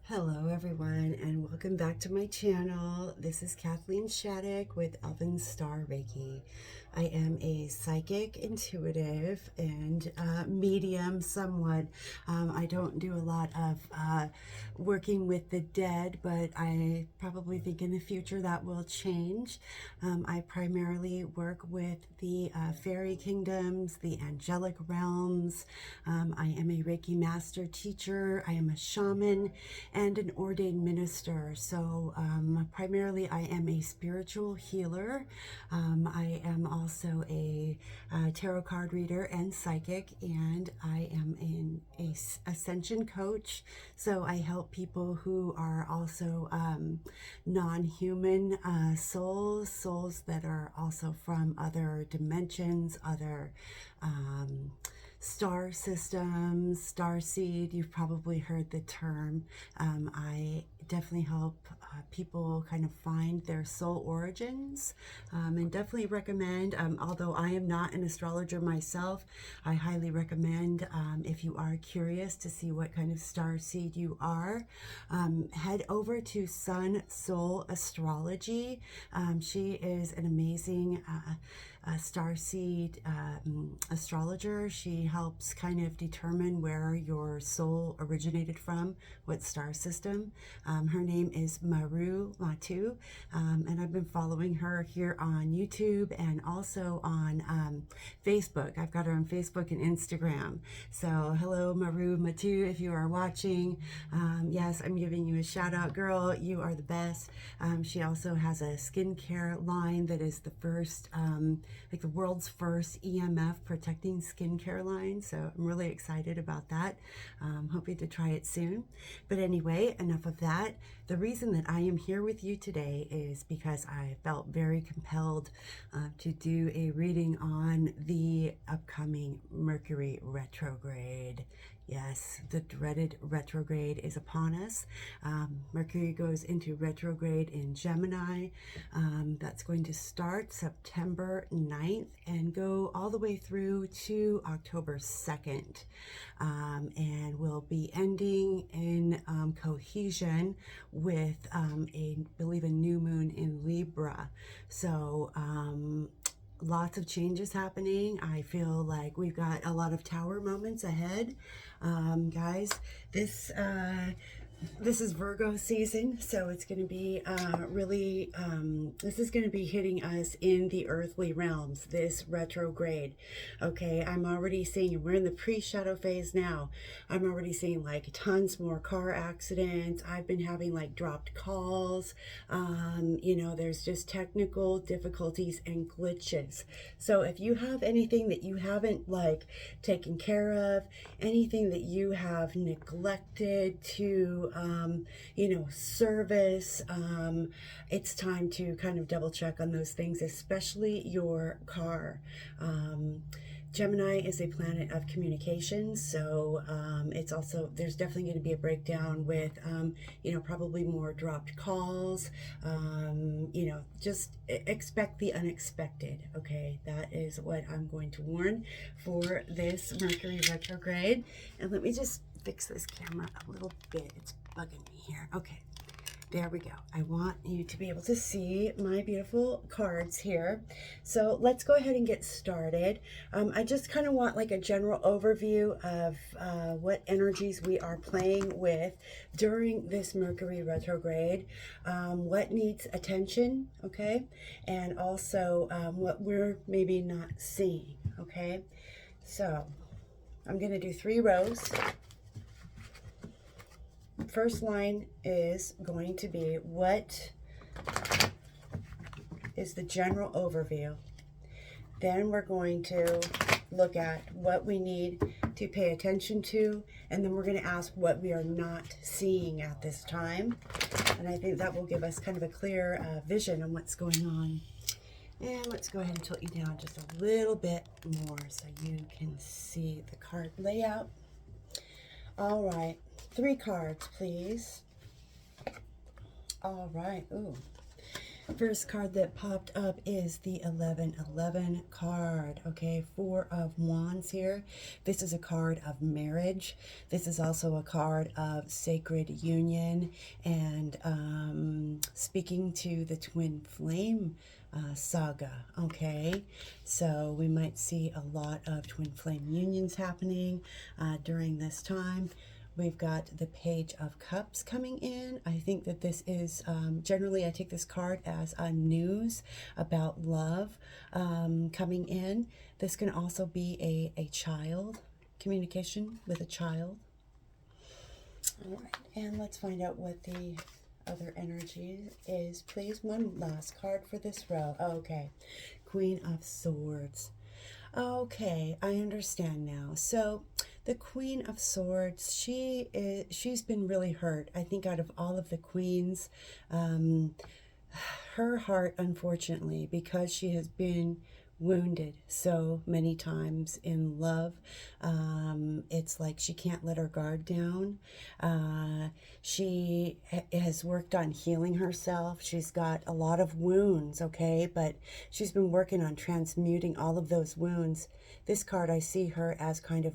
Hello everyone and welcome back to my channel. This is Kathleen Shattuck with Elvenstarreiki. I am a psychic, intuitive, and medium somewhat. I don't do a lot of working with the dead, but I probably think in the future that will change. I primarily work with the fairy kingdoms, the angelic realms. I am a Reiki master teacher. I am a shaman and an ordained minister. So primarily I am a spiritual healer. I am also a tarot card reader and psychic, and I am an ascension coach. So I help people who are also non-human souls that are also from other dimensions, other star systems, Starseed. You've probably heard the term. I definitely help people kind of find their soul origins, and definitely recommend, although I am not an astrologer myself, I highly recommend, if you are curious to see what kind of star seed you are, head over to Sun Soul Astrology. She is an amazing starseed astrologer. She helps kind of determine where your soul originated from, what star system. Her name is Maru Matu, and I've been following her here on YouTube and also on Facebook. I've got her on Facebook and Instagram. So hello, Maru Matu, if you are watching. Yes, I'm giving you a shout out, girl. You are the best. She also has a skincare line that is the first, like the world's first EMF protecting skincare line. So I'm really excited about that. Hoping to try it soon. But anyway, enough of that. The reason that I am here with you today is because I felt very compelled to do a reading on the upcoming Mercury retrograde. Yes, the dreaded retrograde is upon us. Mercury goes into retrograde in Gemini. That's going to start September 9th and go all the way through to October 2nd. And will be ending in cohesion with, I believe, a new moon in Libra. So, lots of changes happening. I feel like we've got a lot of tower moments ahead. Guys, this is Virgo season, so it's going to be really, this is going to be hitting us in the earthly realms, this retrograde. Okay, I'm already seeing, we're in the pre-shadow phase now. I'm already seeing like tons more car accidents. I've been having like dropped calls. You know, there's just technical difficulties and glitches. So if you have anything that you haven't like taken care of, anything that you have neglected to you know, service, it's time to kind of double check on those things, especially your car. Gemini is a planet of communication, so it's also, there's definitely going to be a breakdown with, you know, probably more dropped calls. You know, just expect the unexpected, okay? That is what I'm going to warn for this Mercury retrograde. And let me just fix this camera a little bit. It's bugging me here. Okay. There we go. I want you to be able to see my beautiful cards here. So let's go ahead and get started. I just kind of want like a general overview of what energies we are playing with during this Mercury retrograde, what needs attention, okay? And also what we're maybe not seeing, okay? So I'm going to do 3 rows. First line is going to be what is the general overview. Then we're going to look at what we need to pay attention to, and then we're going to ask what we are not seeing at this time. And I think that will give us kind of a clear vision on what's going on. And let's go ahead and tilt you down just a little bit more so you can see the card layout. All right. 3 cards, please. All right. Ooh. First card that popped up is the 1111 card. Okay, Four of Wands here. This is a card of marriage. This is also a card of sacred union and speaking to the twin flame saga. Okay, so we might see a lot of twin flame unions happening during this time. We've got the Page of Cups coming in. I think that this is, generally I take this card as a news about love coming in. This can also be a child, communication with a child. All right, and let's find out what the other energy is. Please, one last card for this row. Okay, Queen of Swords. Okay, I understand now. So the Queen of Swords, she's been really hurt. I think out of all of the queens, her heart, unfortunately, because she has been wounded so many times in love, it's like she can't let her guard down. She has worked on healing herself. She's got a lot of wounds, okay, but she's been working on transmuting all of those wounds. This card, I see her as kind of,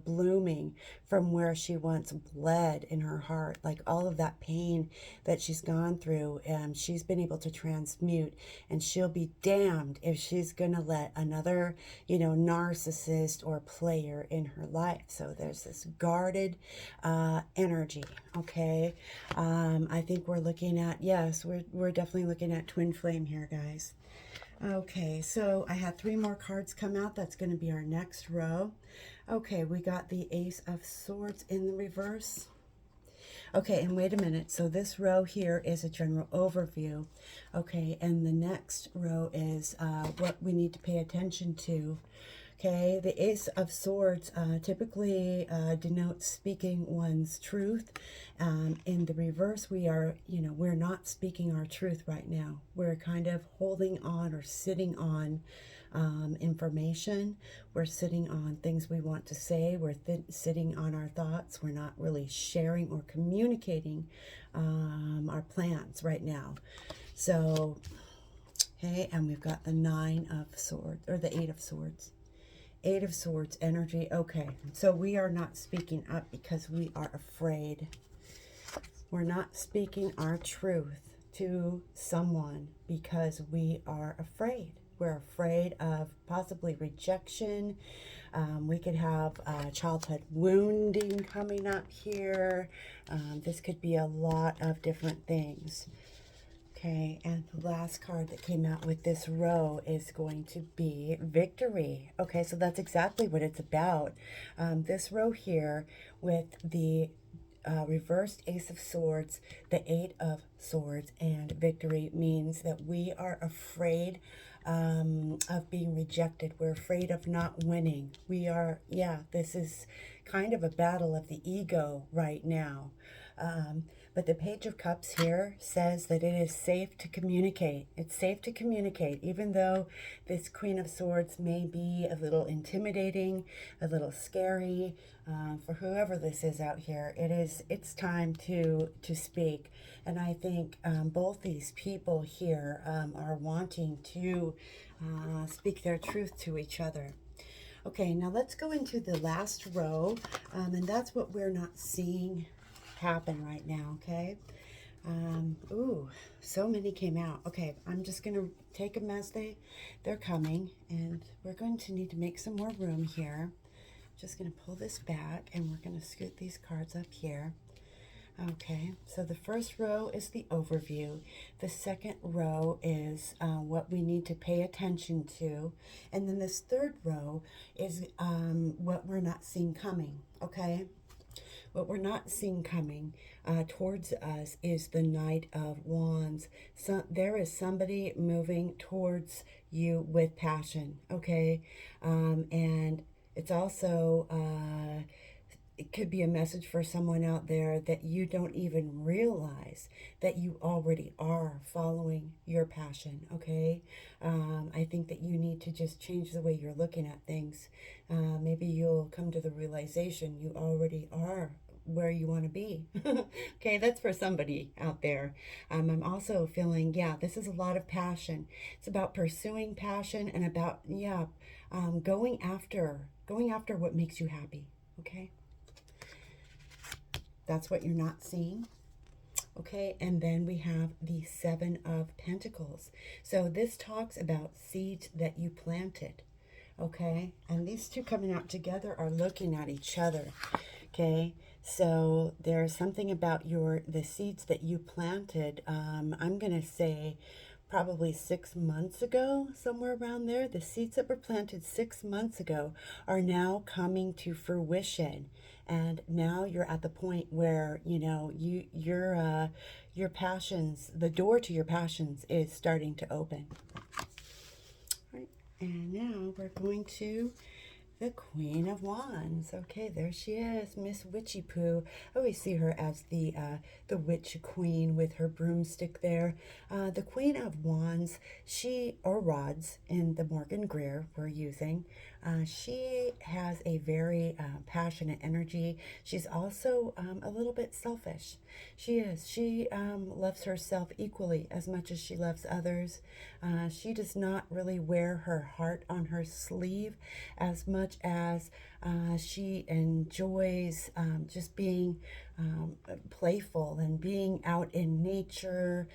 blooming from where she once bled in her heart, like all of that pain that she's gone through, and she's been able to transmute, and she'll be damned if she's gonna let another, narcissist or player in her life. So there's this guarded energy, okay? I think we're looking at, yes, we're definitely looking at twin flame here, guys. Okay, so I had 3 more cards come out. That's going to be our next row. Okay, we got the Ace of Swords in the reverse. Okay, and wait a minute. So this row here is a general overview. Okay, and the next row is what we need to pay attention to. Okay, the Ace of Swords typically denotes speaking one's truth. In the reverse, we're not speaking our truth right now. We're kind of holding on or sitting on information. We're sitting on things we want to say. We're sitting on our thoughts. We're not really sharing or communicating our plans right now. So, okay, and we've got the 9 of Swords, or the 8 of Swords. 8 of Swords energy. Okay, so we are not speaking up because we are afraid. We're not speaking our truth to someone because we are afraid. We're afraid of possibly rejection. We could have childhood wounding coming up here. This could be a lot of different things. Okay, and the last card that came out with this row is going to be Victory. Okay, so that's exactly what it's about. This row here with the reversed Ace of Swords, the 8 of Swords, and Victory means that we are afraid of being rejected. We're afraid of not winning. We are, this is kind of a battle of the ego right now. But the Page of Cups here says that it is safe to communicate. It's safe to communicate, even though this Queen of Swords may be a little intimidating, a little scary. For whoever this is out here, it's time to speak. And I think both these people here are wanting to speak their truth to each other. Okay, now let's go into the last row, and that's what we're not seeing happen right now, okay? Ooh, so many came out. Okay, I'm just going to take them as they're coming, and we're going to need to make some more room here. Just going to pull this back, and we're going to scoot these cards up here. Okay, so the first row is the overview. The second row is what we need to pay attention to. And then this third row is what we're not seeing coming, okay? What we're not seeing coming towards us is the Knight of Wands. So there is somebody moving towards you with passion, okay? And it's also, it could be a message for someone out there that you don't even realize that you already are following your passion, okay? I think that you need to just change the way you're looking at things. Maybe you'll come to the realization you already are where you want to be. Okay, that's for somebody out there. I'm also feeling, yeah, this is a lot of passion. It's about pursuing passion and about, yeah, going after what makes you happy. Okay, that's what you're not seeing. Okay, and then we have the Seven of Pentacles. So this talks about seeds that you planted. Okay, and these two coming out together are looking at each other. Okay, so there's something about the seeds that you planted. I'm gonna say probably 6 months ago, somewhere around there. The seeds that were planted 6 months ago are now coming to fruition, and now you're at the point where your passions, the door to your passions is starting to open. Right, and now we're going to the Queen of Wands. Okay, there she is, Miss Witchy Poo. I always see her as the witch queen with her broomstick there. The Queen of Wands, or rods in the Morgan Greer we're using. She has a very passionate energy. She's also a little bit selfish. She is. She loves herself equally as much as she loves others. She does not really wear her heart on her sleeve as much as she enjoys just being playful and being out in nature.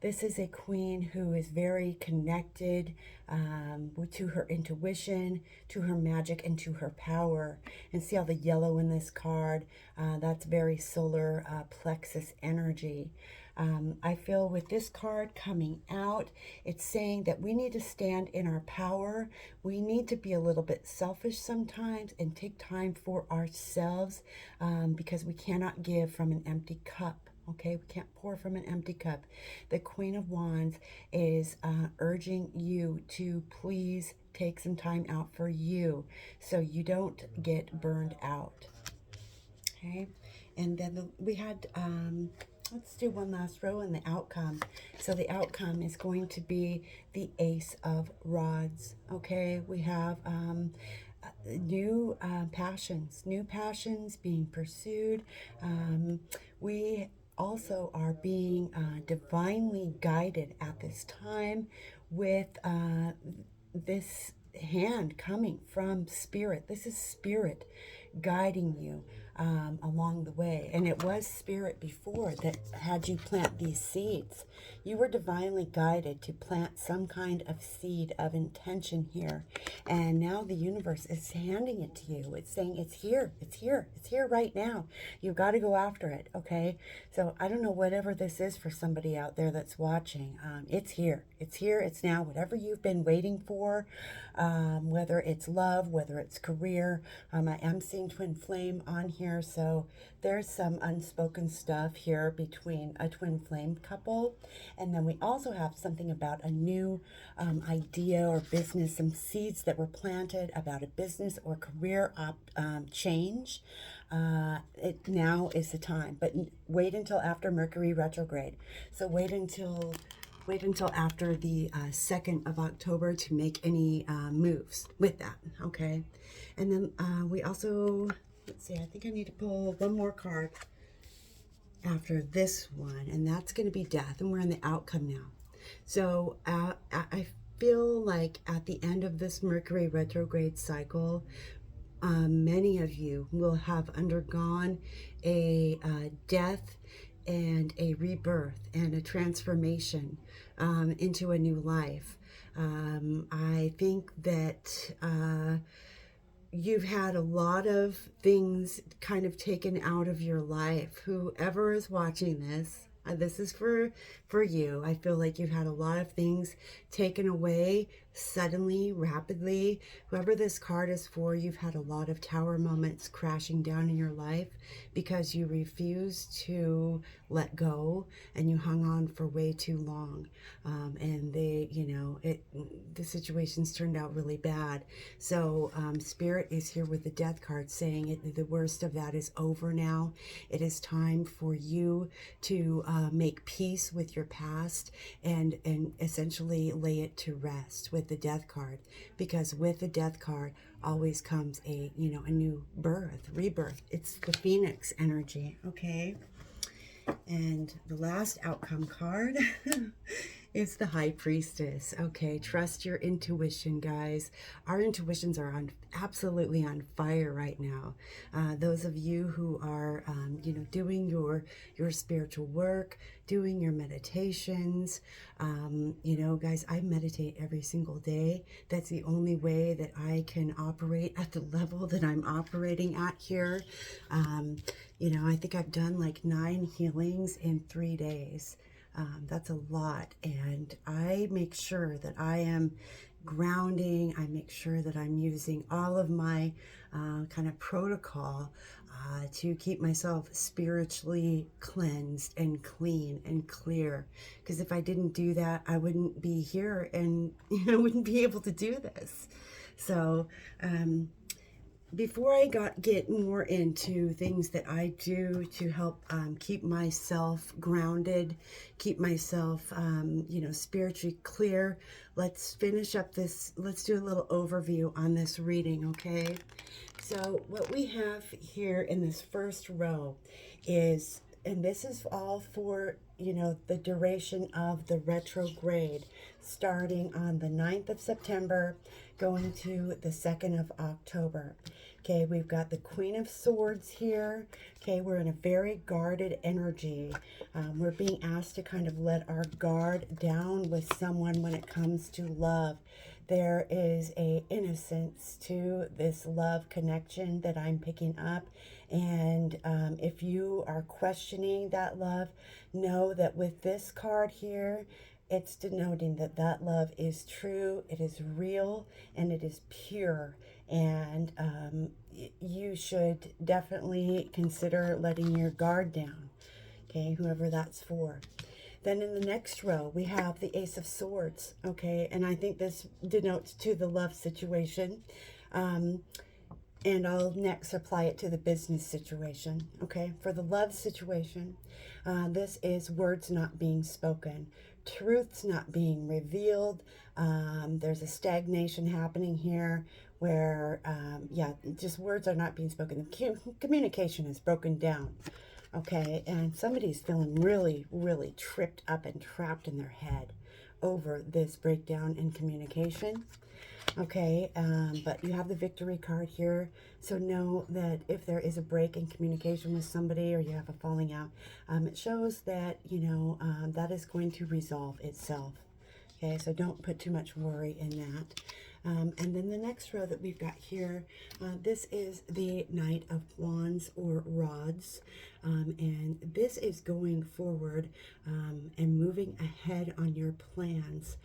This is a queen who is very connected to her intuition, to her magic, and to her power. And see all the yellow in this card? That's very solar plexus energy. I feel with this card coming out, it's saying that we need to stand in our power. We need to be a little bit selfish sometimes and take time for ourselves because we cannot give from an empty cup. Okay, we can't pour from an empty cup. The Queen of Wands is urging you to please take some time out for you so you don't get burned out. Okay, and then we had, let's do one last row in the outcome. So the outcome is going to be the Ace of Rods. Okay, we have new passions being pursued. We also are being divinely guided at this time with this hand coming from Spirit. This is Spirit guiding you along the way. And it was Spirit before that had you plant these seeds. You were divinely guided to plant some kind of seed of intention here. And now the universe is handing it to you. It's saying it's here, it's here, it's here right now. You've got to go after it, okay? So I don't know, whatever this is for somebody out there that's watching, it's here, it's now. Whatever you've been waiting for, whether it's love, whether it's career. I am seeing twin flame on here, so there's some unspoken stuff here between a twin flame couple. And then we also have something about a new idea or business, some seeds that were planted about a business or career change. It now is the time, but wait until after Mercury retrograde. So wait until after the 2nd of October to make any moves with that, okay? And then we also, let's see, I think I need to pull one more card after this one, and that's going to be Death, and we're in the outcome now. So I feel like at the end of this Mercury retrograde cycle, many of you will have undergone a death and a rebirth and a transformation into a new life. I think that you've had a lot of things kind of taken out of your life. Whoever is watching this is for you. I feel like you've had a lot of things taken away suddenly, rapidly. Whoever this card is for, you've had a lot of tower moments crashing down in your life because you refused to let go and you hung on for way too long. And the situations turned out really bad. So Spirit is here with the Death card saying the worst of that is over now. It is time for you to make peace with your past and essentially lay it to rest with the death card, because with the death card always comes a, a new birth, rebirth. It's the phoenix energy, okay? And the last outcome card is the High Priestess. Okay, trust your intuition, guys. Our intuitions are absolutely on fire right now. Those of you who are, doing your spiritual work, doing your meditations, guys, I meditate every single day. That's the only way that I can operate at the level that I'm operating at here. I think I've done like 9 healings in 3 days. That's a lot. And I make sure that I am grounding. I make sure that I'm using all of my kind of protocol to keep myself spiritually cleansed and clean and clear. Because if I didn't do that, I wouldn't be here and wouldn't be able to do this. So, before I get more into things that I do to help keep myself grounded, keep myself, spiritually clear, let's finish up this. Let's do a little overview on this reading, okay? So what we have here in this first row is, and this is all for, the duration of the retrograde, starting on the 9th of September, going to the 2nd of October. Okay, we've got the Queen of Swords here. Okay, we're in a very guarded energy. We're being asked to kind of let our guard down with someone when it comes to love. There is a innocence to this love connection that I'm picking up. And if you are questioning that love, know that with this card here, it's denoting that that love is true, it is real, and it is pure. And you should definitely consider letting your guard down, okay, whoever that's for. Then in the next row, we have the Ace of Swords, okay, and I think this denotes to the love situation. And I'll next apply it to the business situation, okay? For the love situation, this is words not being spoken, truths not being revealed. There's a stagnation happening here where, just words are not being spoken. Communication is broken down, okay? And somebody's feeling really, really tripped up and trapped in their head over this breakdown in communication. Okay, but you have the victory card here, so know that if there is a break in communication with somebody or you have a falling out, it shows that, that is going to resolve itself. Okay, so don't put too much worry in that. And then the next row that we've got here, this is the Knight of Wands or Rods, and this is going forward and moving ahead on your plans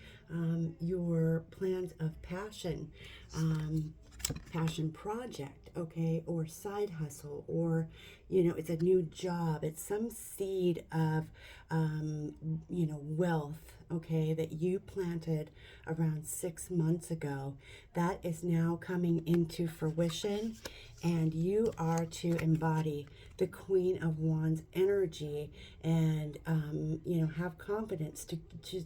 of passion, passion project, okay, or side hustle, or it's a new job, it's some seed of wealth, okay, that you planted around 6 months ago that is now coming into fruition, and you are to embody the Queen of Wands energy and have confidence to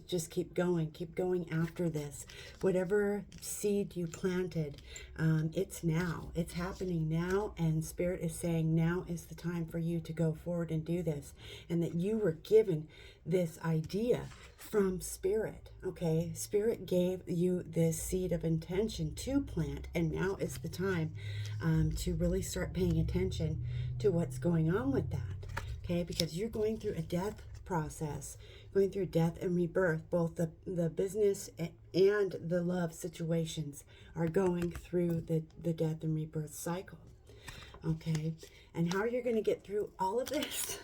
just keep going after this. Whatever seed you planted, it's happening now, and Spirit is saying now is the time for you to go forward and do this, and that you were given this idea from Spirit, okay? Spirit gave you this seed of intention to plant, and now is the time to really start paying attention to what's going on with that, okay? Because you're going through a death process, going through death and rebirth. Both the business and the love situations are going through the death and rebirth cycle, okay? And how you're going to get through all of this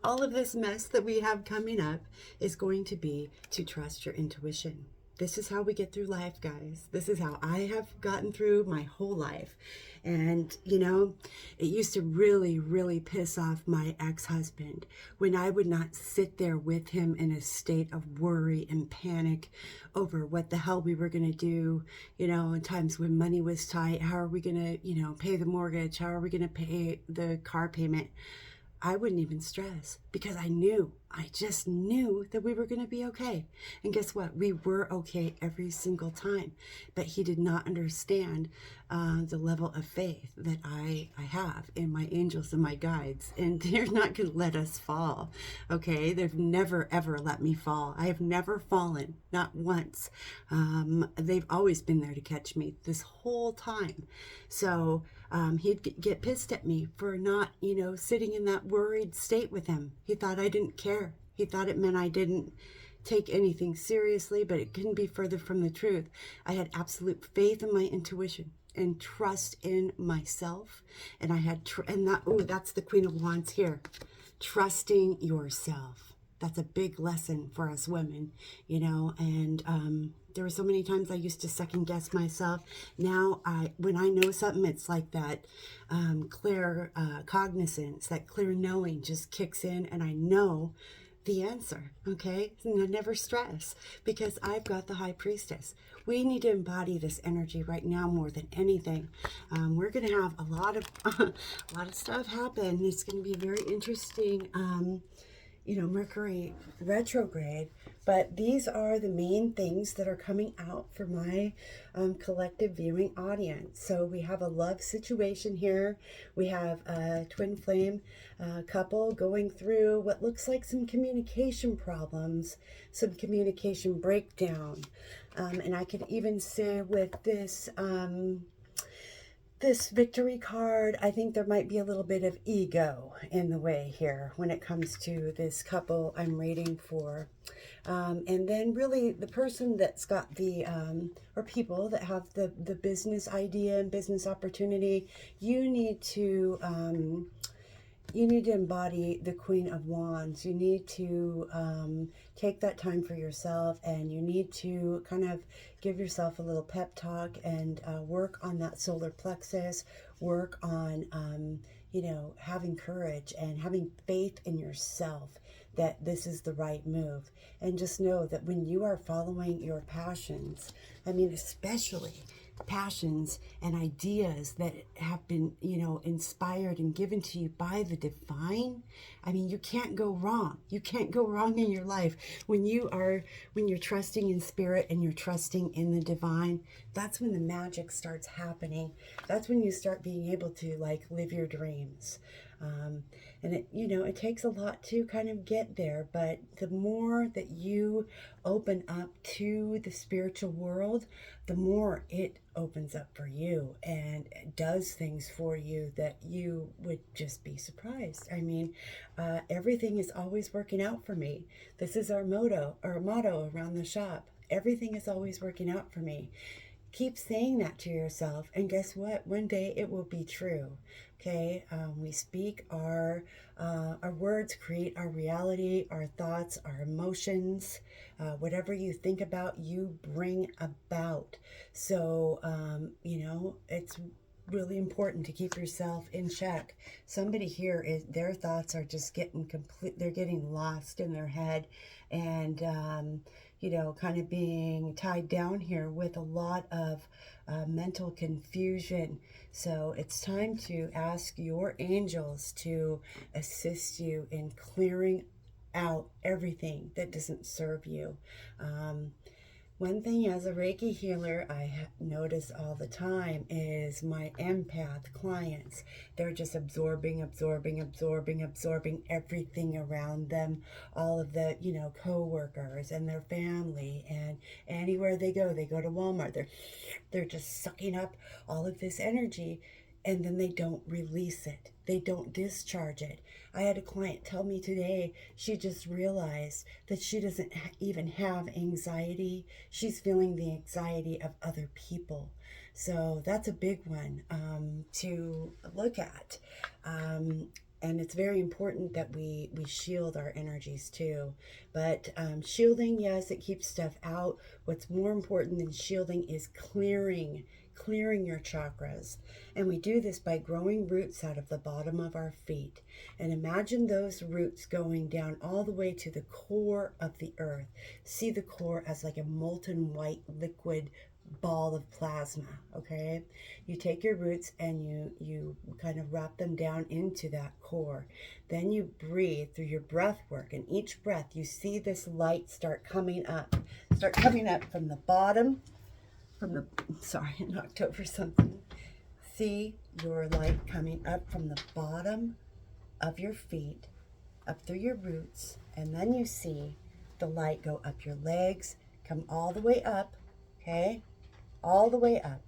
all of this mess that we have coming up is going to be to trust your intuition. This is how we get through life, guys. This is how I have gotten through my whole life. And, it used to really, really piss off my ex-husband when I would not sit there with him in a state of worry and panic over what the hell we were going to do, in times when money was tight. How are we going to, pay the mortgage? How are we going to pay the car payment? I wouldn't even stress because I just knew that we were going to be okay. And guess what? We were okay every single time. But he did not understand the level of faith that I have in my angels and my guides. And they're not going to let us fall, okay? They've never, ever let me fall. I have never fallen, not once. They've always been there to catch me this whole time. So he'd get pissed at me for not, sitting in that worried state with him. He thought I didn't care. He thought it meant I didn't take anything seriously, but it couldn't be further from the truth. I had absolute faith in my intuition and trust in myself. And I had, that's the Queen of Wands here. Trusting yourself. That's a big lesson for us women, and there were so many times I used to second guess myself. Now, when I know something, it's like that clear cognizance, that clear knowing just kicks in, and I know the answer, okay? And I never stress because I've got the High Priestess. We need to embody this energy right now more than anything. We're going to have a lot of stuff happen. It's going to be very interesting. Mercury retrograde, but these are the main things that are coming out for my collective viewing audience. So we have a love situation here. We have a twin flame couple going through what looks like some communication problems, some communication breakdown. And I could even say with this victory card, I think there might be a little bit of ego in the way here when it comes to this couple I'm reading for. And then really the person that's got the, or people that have the business idea and business opportunity, you need to embody the Queen of Wands. You need to take that time for yourself, and you need to kind of give yourself a little pep talk and work on that solar plexus, work on, having courage and having faith in yourself that this is the right move. And just know that when you are following your passions, especially passions and ideas that have been, inspired and given to you by the divine, you can't go wrong. You can't go wrong in your life. When you're trusting in spirit and you're trusting in the divine, that's when the magic starts happening. That's when you start being able to live your dreams. And it takes a lot to kind of get there, but the more that you open up to the spiritual world, the more it opens up for you and does things for you that you would just be surprised. Everything is always working out for me. This is our motto around the shop. Everything is always working out for me. Keep saying that to yourself, and guess what? One day it will be true. Okay, we speak our words create our reality, our thoughts, our emotions. Whatever you think about, you bring about. So, it's really important to keep yourself in check. Somebody here their thoughts are just they're getting lost in their head, and kind of being tied down here with a lot of mental confusion. So it's time to ask your angels to assist you in clearing out everything that doesn't serve you. One thing as a Reiki healer I notice all the time is my empath clients. They're just absorbing everything around them, all of the, co-workers and their family, and anywhere they go to Walmart, they're just sucking up all of this energy, and then they don't release it. They don't discharge it. I had a client tell me today she just realized that she doesn't even have anxiety. She's feeling the anxiety of other people. So that's a big one to look at. And it's very important that we shield our energies too. But shielding, yes, it keeps stuff out. What's more important than shielding is clearing your chakras. And we do this by growing roots out of the bottom of our feet. And imagine those roots going down all the way to the core of the earth. See the core as like a molten white liquid ball of plasma, okay? You take your roots and you kind of wrap them down into that core. Then you breathe through your breath work, and each breath you see this light start coming up from the bottom, sorry, I knocked over something. See your light coming up from the bottom of your feet, up through your roots, and then you see the light go up your legs, come all the way up, okay? All the way up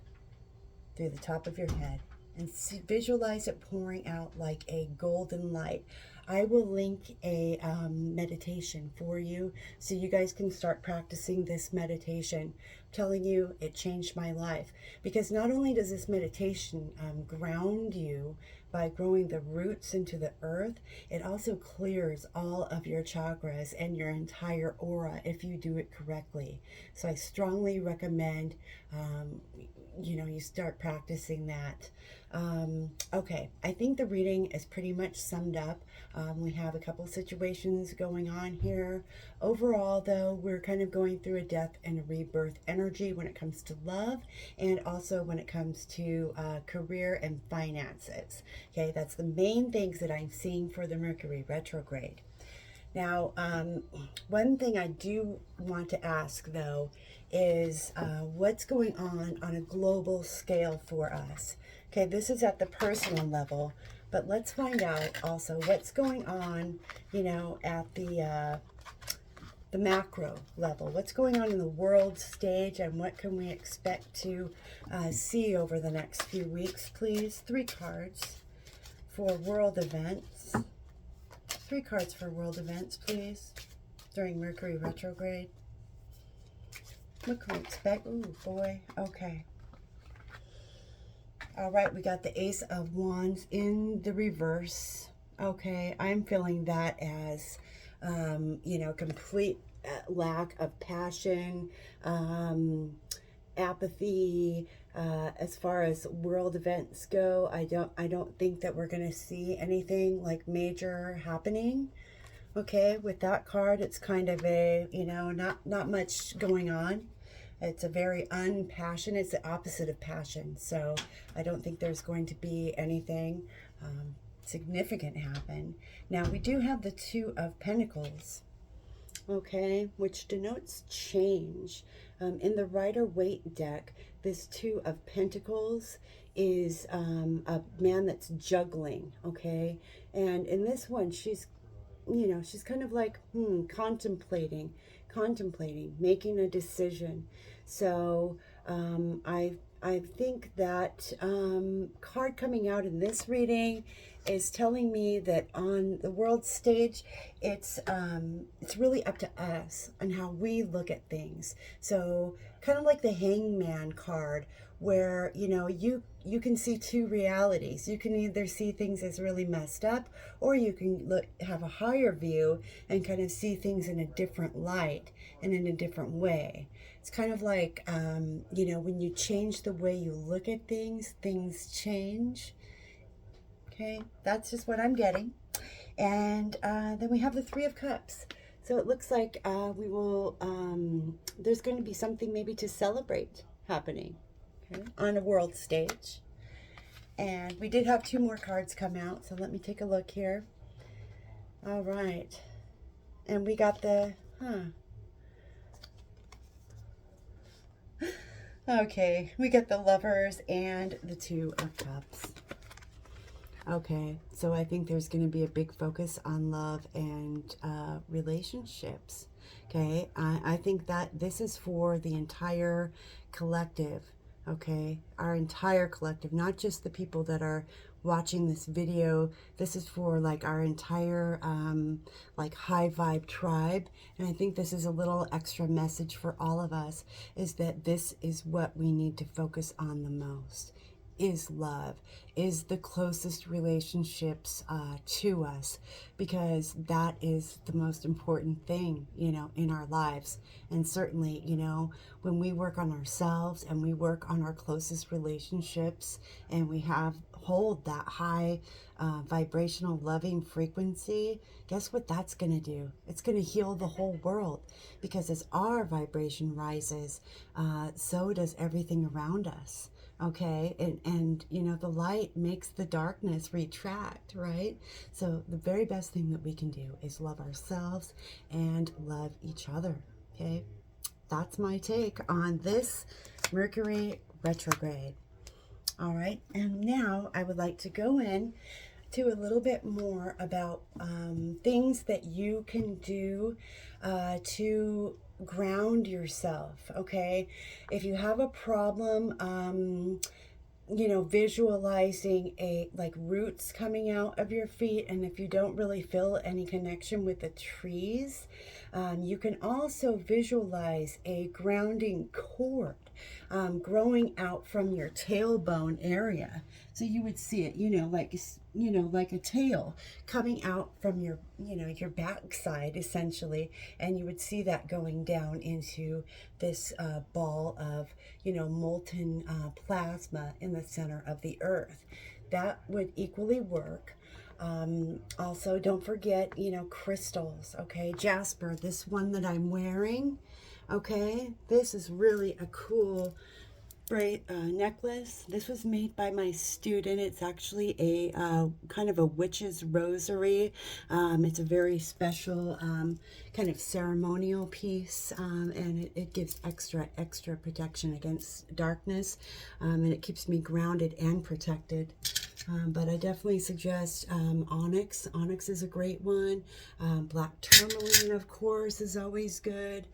through the top of your head, and visualize it pouring out like a golden light. I will link a meditation for you so you guys can start practicing this meditation. I'm telling you, it changed my life, because not only does this meditation ground you by growing the roots into the earth, it also clears all of your chakras and your entire aura if you do it correctly. So I strongly recommend you start practicing that. Okay, I think the reading is pretty much summed up. We have a couple situations going on here. Overall, though, we're kind of going through a death and a rebirth energy when it comes to love, and also when it comes to career and finances. Okay, that's the main things that I'm seeing for the Mercury retrograde. Now, one thing I do want to ask, though, is what's going on a global scale for us? Okay, this is at the personal level, but let's find out also what's going on, at the macro level. What's going on in the world stage, and what can we expect to see over the next few weeks, please? 3 cards for world events. 3 cards for world events, please, during Mercury retrograde. What can we expect? Ooh, boy. Okay. All right, we got the Ace of Wands in the reverse. Okay, I'm feeling that as, complete lack of passion, apathy. As far as world events go, I don't think that we're going to see anything like major happening. Okay, with that card, it's kind of a, not much going on. It's a very unpassionate, it's the opposite of passion. So I don't think there's going to be anything significant happen. Now, we do have the 2 of Pentacles, okay, which denotes change. In the Rider-Waite deck, this 2 of Pentacles is a man that's juggling, okay? And in this one, she's kind of like, contemplating, making a decision. So I think that card coming out in this reading is telling me that on the world stage, it's really up to us on how we look at things. So kind of like the Hangman card, where you can see 2 realities. You can either see things as really messed up, or you can have a higher view and kind of see things in a different light and in a different way. It's kind of like when you change the way you look at things, things change. Okay, that's just what I'm getting. And then we have the 3 of Cups. So it looks like we will, there's going to be something maybe to celebrate happening, okay, on a world stage. And we did have 2 more cards come out, so let me take a look here. All right. And we got the, okay, we got the Lovers and the 2 of Cups. Okay, so I think there's going to be a big focus on love and relationships. Okay, I think that this is for the entire collective. Okay, our entire collective, not just the people that are watching this video. This is for like our entire like high vibe tribe. And I think this is a little extra message for all of us, is that this is what we need to focus on the most. Is love, is the closest relationships to us, because that is the most important thing, in our lives. And certainly, when we work on ourselves and we work on our closest relationships, and we hold that high vibrational loving frequency, guess what that's going to do? It's going to heal the whole world, because as our vibration rises, so does everything around us. Okay, and you know, the light makes the darkness retract, right? So the very best thing that we can do is love ourselves and love each other. Okay, that's my take on this Mercury retrograde. All right, and now I would like to go in to a little bit more about things that you can do to ground yourself. Okay, if you have a problem, you know, visualizing a like roots coming out of your feet, and if you don't really feel any connection with the trees, you can also visualize a grounding cord growing out from your tailbone area. So you would see it, you know, like a tail coming out from your, you know, your backside essentially, and you would see that going down into this ball of, you know, molten plasma in the center of the earth. That would equally work. Also, don't forget, you know, crystals. Okay, jasper, this one that I'm wearing. Okay, this is really a cool necklace. This was made by my student. It's actually a kind of a witch's rosary. It's a very special kind of ceremonial piece, and it gives extra protection against darkness, and it keeps me grounded and protected. But I definitely suggest onyx. Onyx is a great one. Black tourmaline, of course, is always good.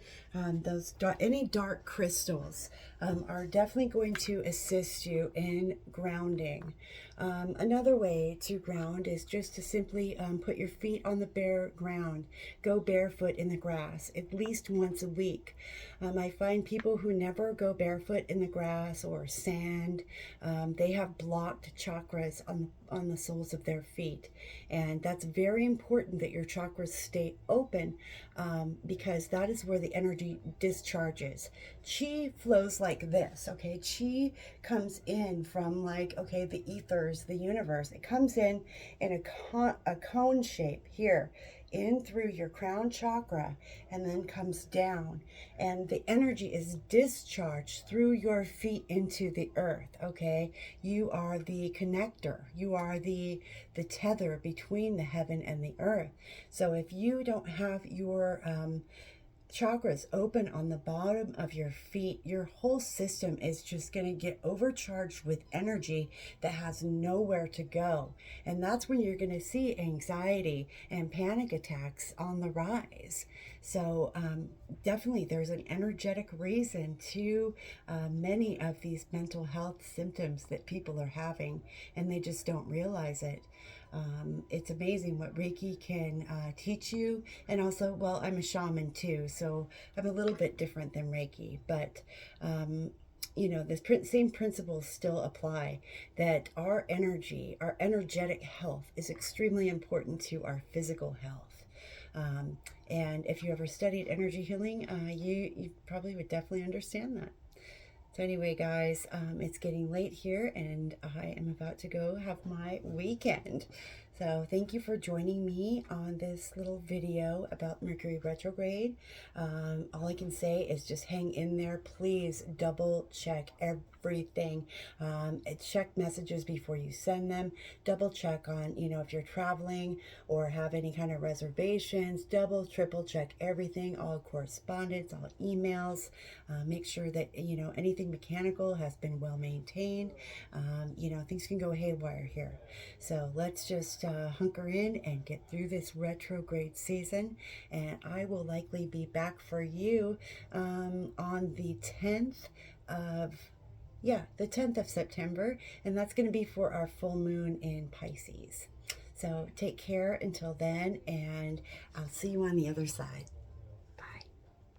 Any dark crystals are definitely going to assist you in grounding. Another way to ground is just to simply put your feet on the bare ground. Go barefoot in the grass at least once a week. I find people who never go barefoot in the grass or sand, they have blocked chakras on the soles of their feet. And that's very important that your chakras stay open, because that is where the energy discharges. Chi flows like this, okay? Chi comes in from like, okay, the ethers, the universe. It comes in a cone shape here, in through your crown chakra, and then comes down, and the energy is discharged through your feet into the earth. Okay, you are the connector, you are the tether between the heaven and the earth. So if you don't have your chakras open on the bottom of your feet, your whole system is just going to get overcharged with energy that has nowhere to go. And that's when you're going to see anxiety and panic attacks on the rise. So definitely there's an energetic reason to many of these mental health symptoms that people are having, and they just don't realize it. It's amazing what Reiki can teach you. And also, well, I'm a shaman too, so I'm a little bit different than Reiki, but you know, the same principles still apply, that our energy, our energetic health is extremely important to our physical health. And if you ever studied energy healing, you probably would definitely understand that. So anyway, guys, it's getting late here, and I am about to go have my weekend. So thank you for joining me on this little video about Mercury retrograde. All I can say is just hang in there. Please double check everything. Check messages before you send them. Double check on, you know, if you're traveling or have any kind of reservations. Double, triple check everything, all correspondence, all emails. Make sure that, you know, anything mechanical has been well maintained. You know, things can go haywire here. So let's just hunker in and get through this retrograde season, and I will likely be back for you on the 10th of the 10th of September, and that's going to be for our full moon in Pisces. So take care until then, and I'll see you on the other side.